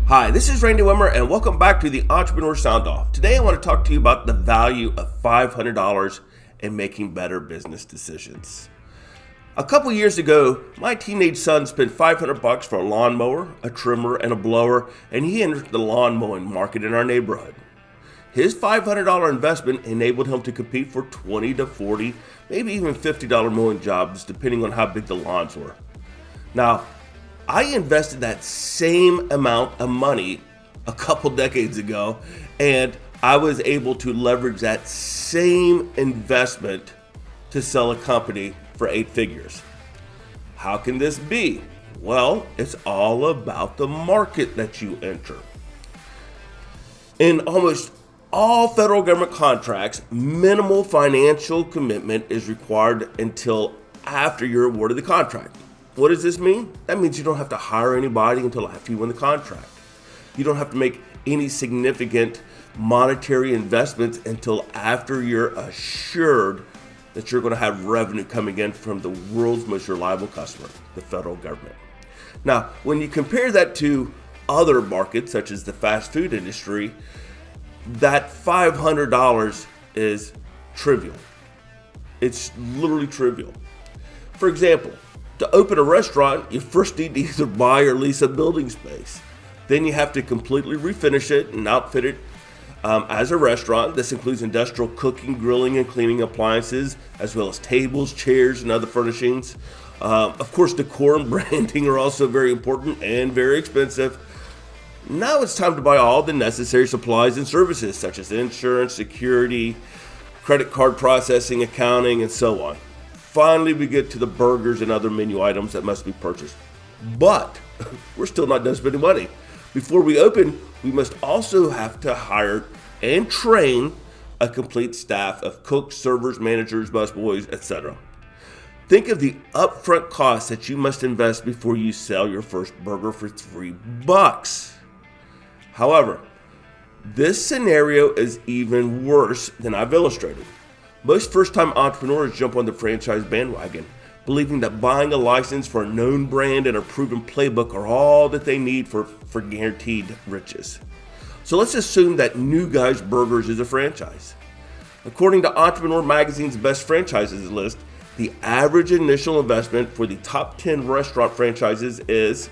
Hi, this is Randal Wimmer, and welcome back to the Entrepreneur Sound Off. Today I want to talk to you about the value of $500 in making better business decisions. A couple years ago, my teenage son spent $500 for a lawnmower, a trimmer, and a blower, and he entered the lawn mowing market in our neighborhood. His $500 investment enabled him to compete for $20 to $40, maybe even $50 mowing jobs, depending on how big the lawns were. Now, I invested that same amount of money a couple decades ago, and I was able to leverage that same investment to sell a company for 8 figures. How can this be? Well, it's all about the market that you enter. In almost all federal government contracts, minimal financial commitment is required until after you're awarded the contract. What does this mean? That means you don't have to hire anybody until after you win the contract. You don't have to make any significant monetary investments until after you're assured that you're going to have revenue coming in from the world's most reliable customer, the federal government. Now, when you compare that to other markets, such as the fast food industry, that $500 is trivial. It's literally trivial. For example, to open a restaurant, you first need to either buy or lease a building space. Then you have to completely refinish it and outfit it as a restaurant. This includes industrial cooking, grilling, and cleaning appliances, as well as tables, chairs, and other furnishings. Of course, decor and branding are also very important and very expensive. Now it's time to buy all the necessary supplies and services, such as insurance, security, credit card processing, accounting, and so on. Finally, we get to the burgers and other menu items that must be purchased. But we're still not done spending money. Before we open, we must also have to hire and train a complete staff of cooks, servers, managers, busboys, etc. Think of the upfront costs that you must invest before you sell your first burger for $3. However, this scenario is even worse than I've illustrated. Most first-time entrepreneurs jump on the franchise bandwagon, believing that buying a license for a known brand and a proven playbook are all that they need for guaranteed riches. So let's assume that New Guys Burgers is a franchise. According to Entrepreneur Magazine's Best Franchises list, the average initial investment for the top 10 restaurant franchises is,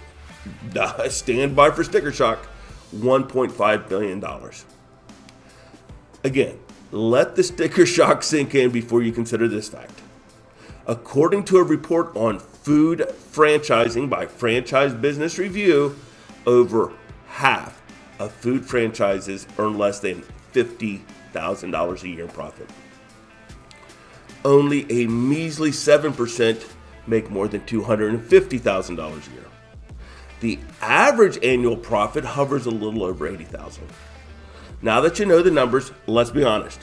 stand by for sticker shock, $1.5 billion. Again, let the sticker shock sink in before you consider this fact. According to a report on food franchising by Franchise Business Review, over half of food franchises earn less than $50,000 a year in profit. Only a measly 7% make more than $250,000 a year. The average annual profit hovers a little over $80,000. Now that you know the numbers, let's be honest.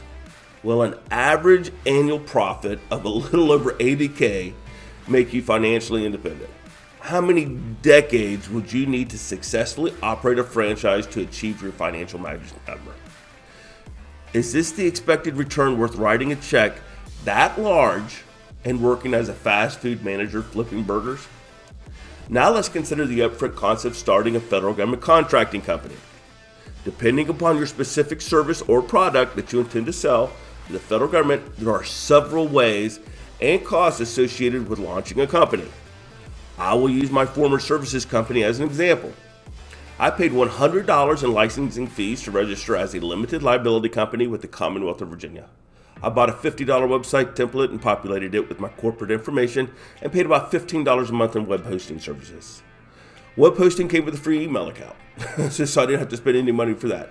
Will an average annual profit of a little over $80K make you financially independent? How many decades would you need to successfully operate a franchise to achieve your financial management number? Is this the expected return worth writing a check that large and working as a fast food manager flipping burgers? Now let's consider the upfront cost of starting a federal government contracting company. Depending upon your specific service or product that you intend to sell to the federal government, there are several ways and costs associated with launching a company. I will use my former services company as an example. I paid $100 in licensing fees to register as a limited liability company with the Commonwealth of Virginia. I bought a $50 website template and populated it with my corporate information and paid about $15 a month in web hosting services. Web hosting came with a free email account, so I didn't have to spend any money for that.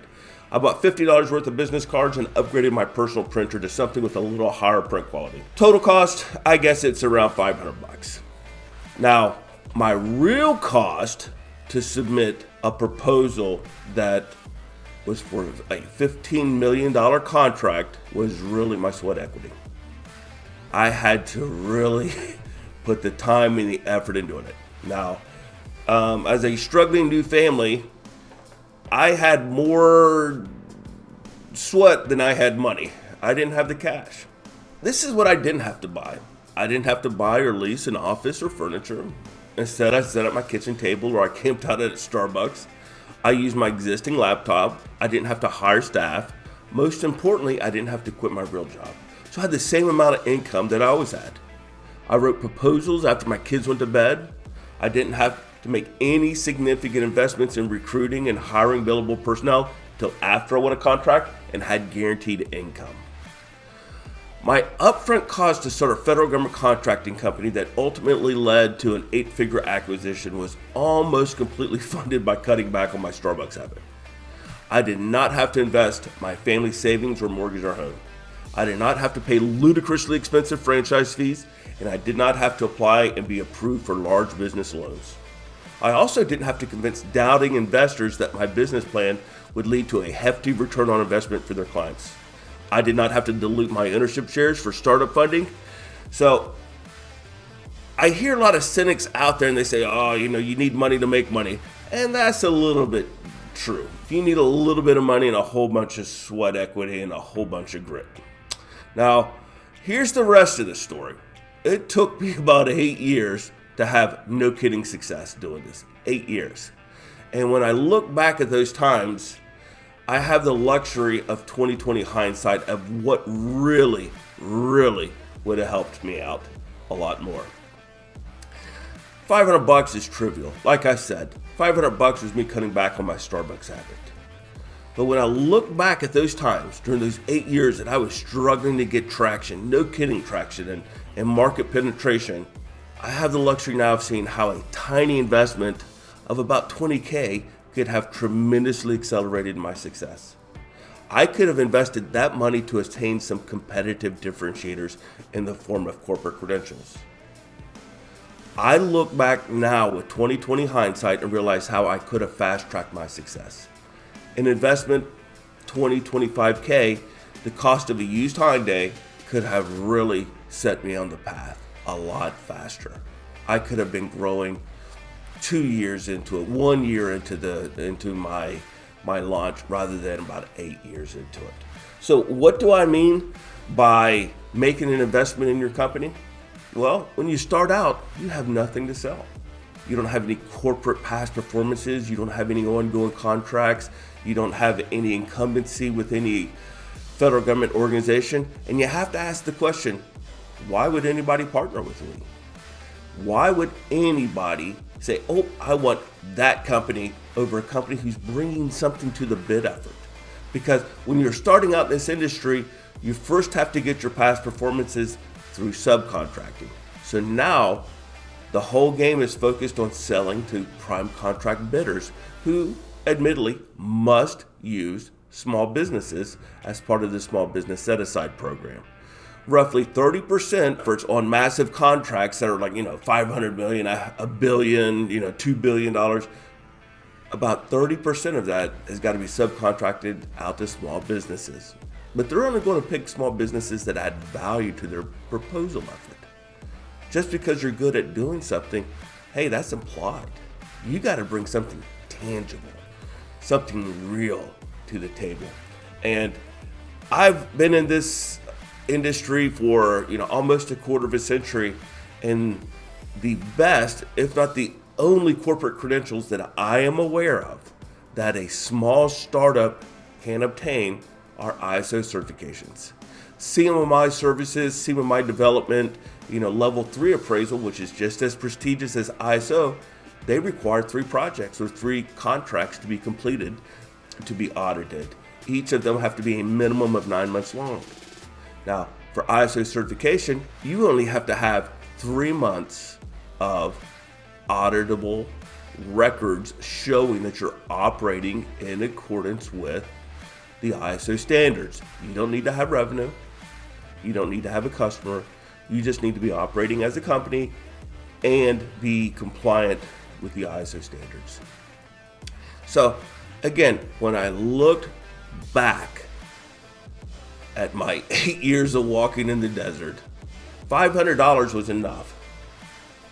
I bought $50 worth of business cards and upgraded my personal printer to something with a little higher print quality. Total cost, I guess it's around $500. Now, my real cost to submit a proposal that was for a $15 million contract was really my sweat equity. I had to really put the time and the effort into it. Now, as a struggling new family, I had more sweat than I had money. I didn't have the cash. This is what I didn't have to buy. I didn't have to buy or lease an office or furniture. Instead, I set up my kitchen table or I camped out at Starbucks. I used my existing laptop. I didn't have to hire staff. Most importantly, I didn't have to quit my real job. So I had the same amount of income that I always had. I wrote proposals after my kids went to bed. I didn't have to make any significant investments in recruiting and hiring billable personnel till after I won a contract and had guaranteed income. My upfront cost to start a federal government contracting company that ultimately led to an 8-figure acquisition was almost completely funded by cutting back on my Starbucks habit. I did not have to invest my family savings or mortgage our home. I did not have to pay ludicrously expensive franchise fees, and I did not have to apply and be approved for large business loans. I also didn't have to convince doubting investors that my business plan would lead to a hefty return on investment for their clients. I did not have to dilute my ownership shares for startup funding. So I hear a lot of cynics out there and they say, oh, you need money to make money. And that's a little bit true. You need a little bit of money and a whole bunch of sweat equity and a whole bunch of grit. Now, here's the rest of the story. It took me about 8 years to have no kidding success doing this. 8 years. And when I look back at those times, I have the luxury of 2020 hindsight of what really would have helped me out a lot more. $500 is trivial. Like I said, $500 was me cutting back on my Starbucks habit. But when I look back at those times during those 8 years that I was struggling to get traction, no kidding traction, and market penetration, I have the luxury now of seeing how a tiny investment of about $20K could have tremendously accelerated my success. I could have invested that money to attain some competitive differentiators in the form of corporate credentials. I look back now with 2020 hindsight and realize how I could have fast-tracked my success. An investment, $25K, the cost of a used Hyundai could have really set me on the path a lot faster. I could have been growing 2 years into it, 1 year into my launch rather than about 8 years into it. So what do I mean by making an investment in your company? Well, when you start out, you have nothing to sell. You don't have any corporate past performances. You don't have any ongoing contracts. You don't have any incumbency with any federal government organization. And you have to ask the question, why would anybody partner with me? Why would anybody say, oh, I want that company over a company who's bringing something to the bid effort? Because when you're starting out in this industry, you first have to get your past performances through subcontracting. So now the whole game is focused on selling to prime contract bidders who admittedly must use small businesses as part of the small business set-aside program. Roughly 30% for on massive contracts that are like, $500 million, $1 billion, $2 billion. About 30% of that has got to be subcontracted out to small businesses. But they're only going to pick small businesses that add value to their proposal effort. Just because you're good at doing something, hey, that's implied. You got to bring something tangible, something real to the table. And I've been in this industry for almost a quarter of a century, and the best, if not the only corporate credentials that I am aware of that a small startup can obtain are ISO certifications. CMMI services, CMMI development, level 3 appraisal, which is just as prestigious as ISO, they require 3 projects or 3 contracts to be completed to be audited. Each of them have to be a minimum of 9 months long. Now, for ISO certification, you only have to have 3 months of auditable records showing that you're operating in accordance with the ISO standards. You don't need to have revenue. You don't need to have a customer. You just need to be operating as a company and be compliant with the ISO standards. So again, when I looked back at my 8 years of walking in the desert, $500 was enough,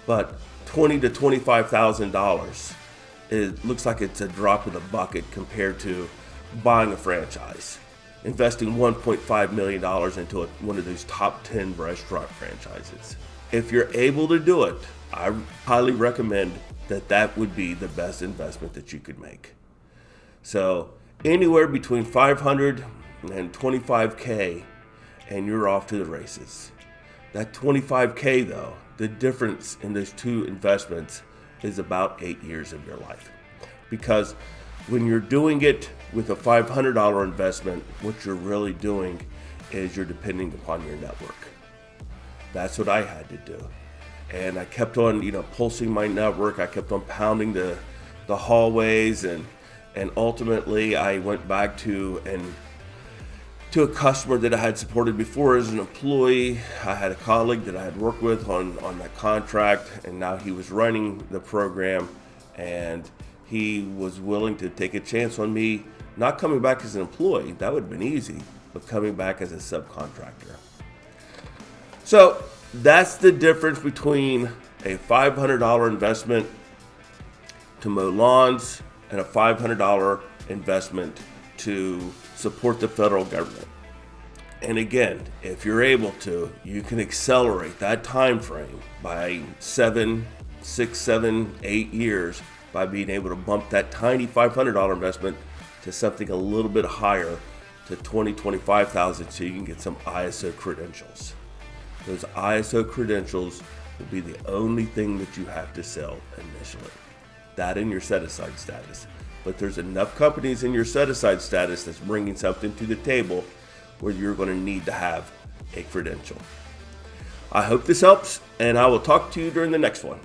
but $20,000 to $25,000, it looks like it's a drop in the bucket compared to buying a franchise, investing $1.5 million into one of those top 10 restaurant franchises. If you're able to do it, I highly recommend that would be the best investment that you could make. So anywhere between 500 and 25K, and you're off to the races. That 25K though, the difference in those two investments is about 8 years of your life. Because when you're doing it with a $500 investment, what you're really doing is you're depending upon your network. That's what I had to do. And I kept on, pulsing my network. I kept on pounding the hallways, and ultimately I went back to a customer that I had supported before as an employee. I had a colleague that I had worked with on that contract, and now he was running the program, and he was willing to take a chance on me not coming back as an employee. That would have been easy, but coming back as a subcontractor. So that's the difference between a $500 investment to mow lawns and a $500 investment to support the federal government. And again, if you're able to, you can accelerate that time frame by 7, 8 years by being able to bump that tiny $500 investment to something a little bit higher, to $20,000-$25,000, so you can get some ISO credentials. Those ISO credentials will be the only thing that you have to sell initially. That and your set-aside status. But there's enough companies in your set-aside status that's bringing something to the table where you're going to need to have a credential. I hope this helps, and I will talk to you during the next one.